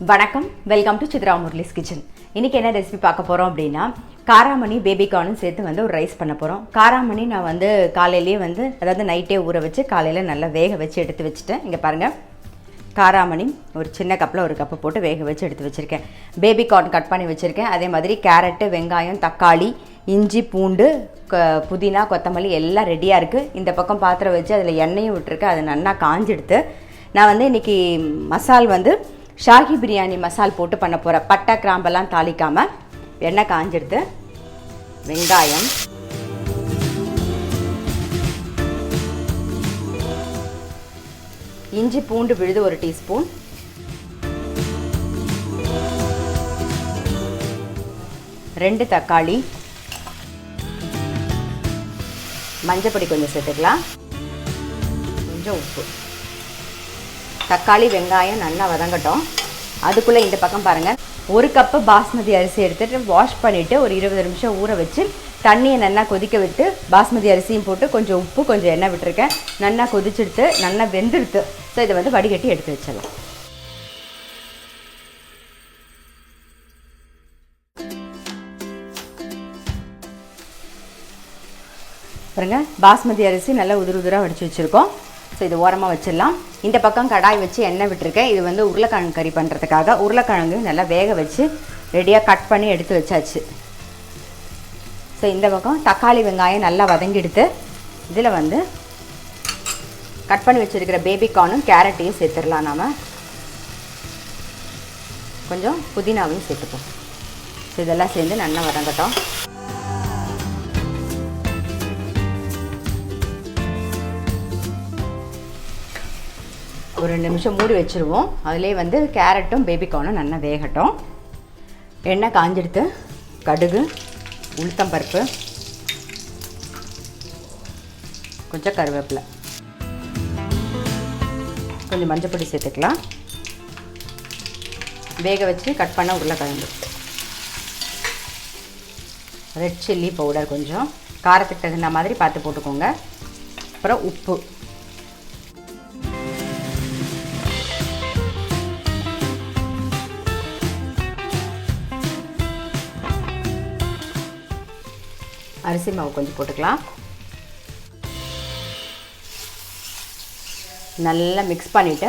வணக்கம், welcome to Chitra Murali's kitchen. இன்றைக்கி என்ன ரெசிபி பார்க்க போகிறோம் அப்படின்னா, காராமணி பேபிகார்னும் சேர்த்து வந்து ஒரு ரைஸ் பண்ண போகிறோம். காராமணி நான் வந்து காலையிலேயே அதாவது நைட்டே ஊற வச்சு காலையில் நல்லா வேக வச்சு எடுத்து வச்சுட்டேன். இங்கே பாருங்கள், காராமணி ஒரு சின்ன கப்பில் ஒரு கப்பு போட்டு வேக வச்சு எடுத்து வச்சுருக்கேன். பேபிகார்ன் கட் பண்ணி வச்சுருக்கேன். அதே மாதிரி கேரட்டு, வெங்காயம், தக்காளி, இஞ்சி, பூண்டு, புதினா, கொத்தமல்லி எல்லாம் ரெடியாக இருக்குது. இந்த பக்கம் பாத்திரம் வச்சு அதில் எண்ணெயும் விட்டுருக்கேன். அது நல்லா காஞ்செடுத்து நான் வந்து இன்றைக்கி மசால் ஷாஹி பிரியாணி மசால் போட்டு பண்ண போகிறேன். பட்டை கிராம்பெல்லாம் தாளிக்காமல் எண்ணெய் காஞ்செடுத்து வெங்காயம், இஞ்சி பூண்டு விழுது 1 டீஸ்பூன், ரெண்டு தக்காளி, மஞ்சப்பொடி கொஞ்சம் சேர்த்துக்கலாம், கொஞ்சம் உப்பு. தக்காளி வெங்காயம் நல்லா வதங்கட்டும். அதுக்குள்ளே இந்த பக்கம் பாருங்கள், 1 கப்பு பாஸ்மதி அரிசி எடுத்துகிட்டு வாஷ் பண்ணிவிட்டு ஒரு 20 நிமிஷம் ஊற வச்சு தண்ணியை நல்லா கொதிக்க விட்டு பாஸ்மதி அரிசியும் போட்டு கொஞ்சம் உப்பு கொஞ்சம் எண்ணெய் விட்டுருக்கேன். நல்லா கொதிச்செடுத்து நல்லா வெந்துடுத்து. ஸோ இதை வடிகட்டி எடுத்து வச்சிடலாம். பாருங்கள், பாஸ்மதி அரிசி நல்லா உதிராக வடித்து வச்சுருக்கோம். ஸோ இது ஓரமாக வச்சிடலாம். இந்த பக்கம் கடாய் வச்சு எண்ணெய் விட்டுருக்கேன். இது உருளைக்கிழங்கு கறி பண்ணுறதுக்காக. உருளைக்கிழங்கு நல்லா வேக வச்சு ரெடியாக கட் பண்ணி எடுத்து வச்சாச்சு. ஸோ இந்த பக்கம் தக்காளி வெங்காயம் நல்லா வதங்கி எடுத்து இதில் கட் பண்ணி வச்சுருக்கிற பேபிகார்னும் கேரட்டையும் சேர்த்துடலாம். நாம் கொஞ்சம் புதினாவையும் சேர்த்துப்போம். ஸோ இதெல்லாம் சேர்ந்து நல்லா வதங்கட்டும். ஒரு 2 நிமிஷம் மூடி வச்சுருவோம். அதிலே கேரட்டும் பேபிகார்னும் நல்லா வேகட்டும். எண்ணெய் காஞ்செடுத்து கடுகு, உளுத்தம்பருப்பு, கொஞ்சம் கருவேப்பிலை, கொஞ்சம் மஞ்சப்பொடி சேர்த்துக்கலாம். வேக வச்சு கட் பண்ண உருளைக்கிழங்கு, ரெட் சில்லி பவுடர் கொஞ்சம் காரத்துக்கு தகுந்த மாதிரி பார்த்து போட்டுக்கோங்க. அப்புறம் உப்பு, அரிசி மாவு கொஞ்சம் போட்டுக்கலாம். நல்லா மிக்ஸ் பண்ணிவிட்டு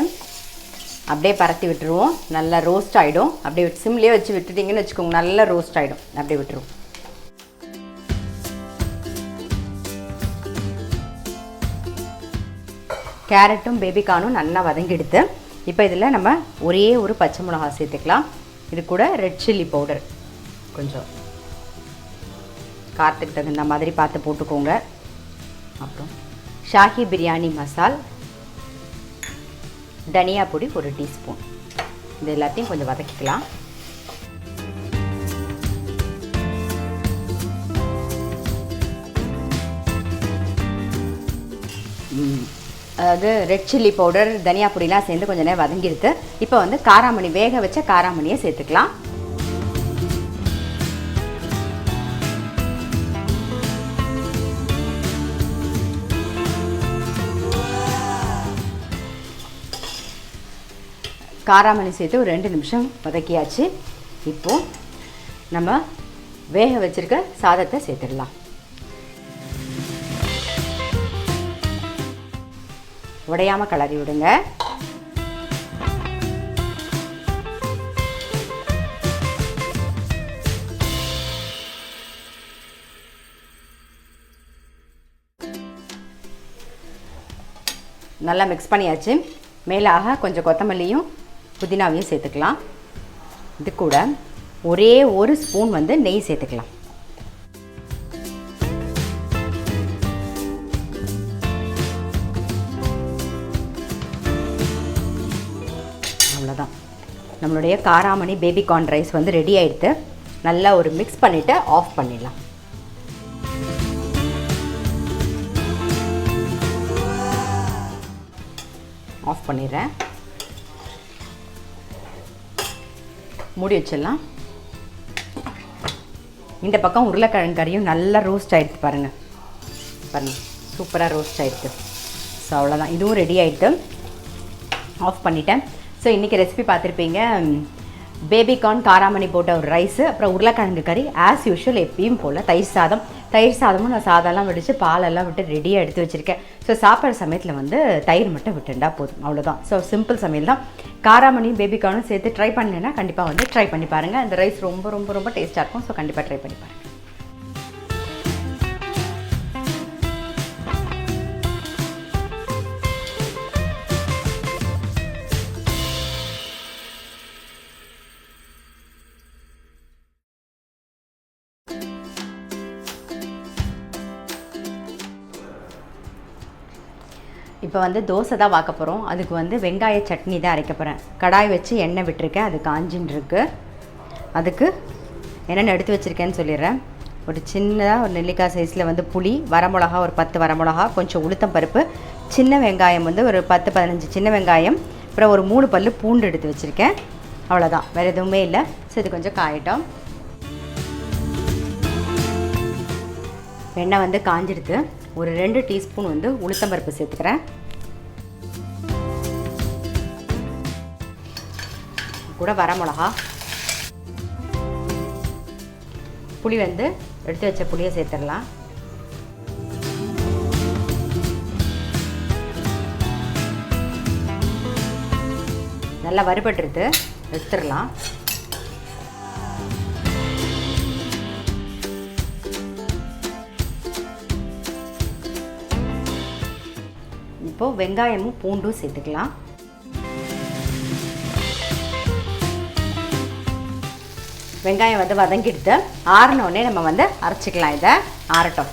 அப்படியே பரட்டி விட்டுருவோம். நல்லா ரோஸ்ட் ஆகிடும். அப்படியே சிம்லேயே வச்சு விட்டுட்டிங்கன்னு வச்சுக்கோங்க, நல்லா ரோஸ்ட் ஆகிடும். அப்படியே விட்டுருவோம். கேரட்டும் பேபிகார்னும் நல்லா வதங்கிடுத்து. இப்போ இதில் நம்ம ஒரே ஒரு பச்சை மிளகா சேர்த்துக்கலாம். இது கூட ரெட் சில்லி பவுடர் கொஞ்சம் காரத்துக்கு தகுந்த மாதிரி பார்த்து போட்டுக்கோங்க. அப்புறம் ஷாஹி பிரியாணி மசால், தனியா பொடி 1 டீஸ்பூன். இது எல்லாத்தையும் கொஞ்சம் வதக்கிக்கலாம். அதாவது ரெட் சில்லி பவுடர், தனியா பொடிலாம் சேர்ந்து கொஞ்சம் நேரம் வதங்கிடுது. இப்போ காராமணி, வேக வச்ச காராமணியை சேர்த்துக்கலாம். காராமணி சேர்த்து ஒரு 2 நிமிஷம் வதக்கியாச்சு. இப்போது நம்ம வேக வச்சுருக்க சாதத்தை சேர்த்துடலாம். உடையாமல் கிளறி விடுங்க. நல்லா மிக்ஸ் பண்ணியாச்சு. மேலாக கொஞ்சம் கொத்தமல்லியும் புதினாவையும் சேர்த்துக்கலாம். இது கூட ஒரே 1 ஸ்பூன் நெய் சேர்த்துக்கலாம். அவ்வளோதான், நம்மளுடைய காராமணி பேபிகார்ன் ரைஸ் ரெடி ஆகிடுது. நல்லா ஒரு மிக்ஸ் பண்ணிவிட்டு ஆஃப் பண்ணிடலாம். ஆஃப் பண்ணிடுறேன். மூடி வச்சிடலாம். இந்த பக்கம் உருளைக்கிழங்கு கறியும் நல்லா ரோஸ்ட் ஆகிடுது. பாருங்கள், சூப்பராக ரோஸ்ட் ஆகிடுது. ஸோ அவ்வளோதான், இதுவும் ரெடி ஆகிட்டு ஆஃப் பண்ணிட்டேன். ஸோ இன்றைக்கி ரெசிபி பார்த்துருப்பீங்க, பேபிகார்ன் காராமணி போட்ட ஒரு ரைஸு, அப்புறம் உருளைக்கிழங்கு கறி, ஆஸ் யூஷுவல் எப்பயும் போல் தயிர் சாதமும் நான் சாதம்லாம் விடுச்சு பாலெல்லாம் விட்டு ரெடியாக எடுத்து வச்சுருக்கேன். ஸோ சாப்பிட்ற சமயத்தில் வந்து தயிர் மட்டும் விட்டுண்டா போதும், அவ்வளோதான். ஸோ சிம்பிள் சமையல் தான். காராமணியும் பேபிகார்னும் சேர்த்து ட்ரை பண்ணலைன்னா கண்டிப்பாக வந்து ட்ரை பண்ணி பாருங்கள். அந்த ரைஸ் ரொம்ப ரொம்ப ரொம்ப டேஸ்ட்டாக இருக்கும். ஸோ கண்டிப்பாக ட்ரை பண்ணி பாருங்கள். இப்போ வந்து தோசை தான் வாக்க போகிறோம். அதுக்கு வந்து வெங்காய சட்னி தான் அரைக்க போகிறேன். கடாய் வச்சு எண்ணெய் விட்டுருக்கேன், அது காஞ்சின்னு இருக்கு. அதுக்கு என்னென்ன எடுத்து வச்சுருக்கேன்னு சொல்லிடுறேன். ஒரு சின்னதாக ஒரு நெல்லிக்காய் சைஸில் வந்து புளி, வரமிளகா ஒரு 10 வரமிளகா, கொஞ்சம் உளுத்தம் பருப்பு, சின்ன வெங்காயம் வந்து ஒரு 10-15 சின்ன வெங்காயம், அப்புறம் ஒரு 3 பல்லு பூண்டு எடுத்து வச்சுருக்கேன். அவ்வளோதான், வேறு எதுவுமே இல்லை. ஸோ இது கொஞ்சம் காயட்டும். எண்ணெய் வந்து காஞ்சிடுது. ஒரு 2 டீஸ்பூன் வந்து உளுத்தம்பருப்பு சேர்த்துக்கிறேன். கூட வரமிளகா, புளி வந்து எடுத்து வச்ச புளியை சேர்த்துடலாம். நல்லா வறுபட்டுருது, எடுத்துடலாம். இப்போது வெங்காயமும் பூண்டும் சேர்த்துக்கலாம். வெங்காயம் வந்து வதங்கிடுது. ஆறினோடனே நம்ம வந்து அரைச்சிக்கலாம். இதை ஆறட்டும்.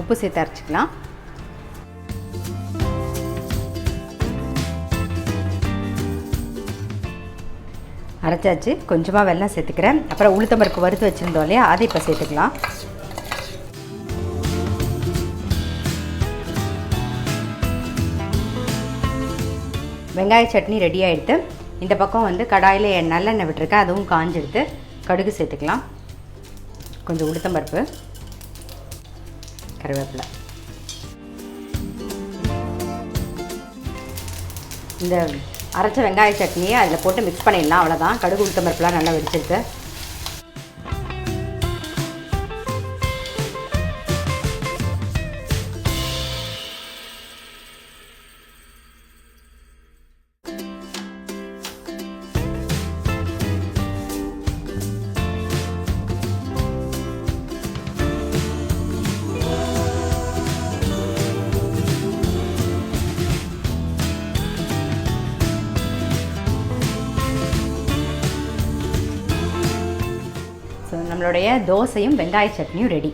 உப்பு சேர்த்து அரைச்சிக்கலாம். அரைச்சாச்சு. கொஞ்சமாக வெல்லம் சேர்த்துக்கிறேன். அப்புறம் உளுத்தம்பருப்பு வறுத்து வச்சுருந்தோம் இல்லையா, அதை இப்போ சேர்த்துக்கலாம். வெங்காய சட்னி ரெடி ஆகிடுது. இந்த பக்கம் வந்து கடாயில் நல்லெண்ணெய் விட்டுருக்கேன், அதுவும் காஞ்செடுத்து கடுகு சேர்த்துக்கலாம். கொஞ்சம் உளுத்தம்பருப்பு, கருவேப்பிலை. இந்த அரைச்ச வெங்காய சட்னியை அதில் போட்டு மிக்ஸ் பண்ணிடலாம். அவ்வளோதான். கடுகு உளுத்தம்பருப்புலாம் நல்லா வெடிச்சிருக்கு. நம்மளுடைய தோசையும் வெங்காய சட்னியும் ரெடி.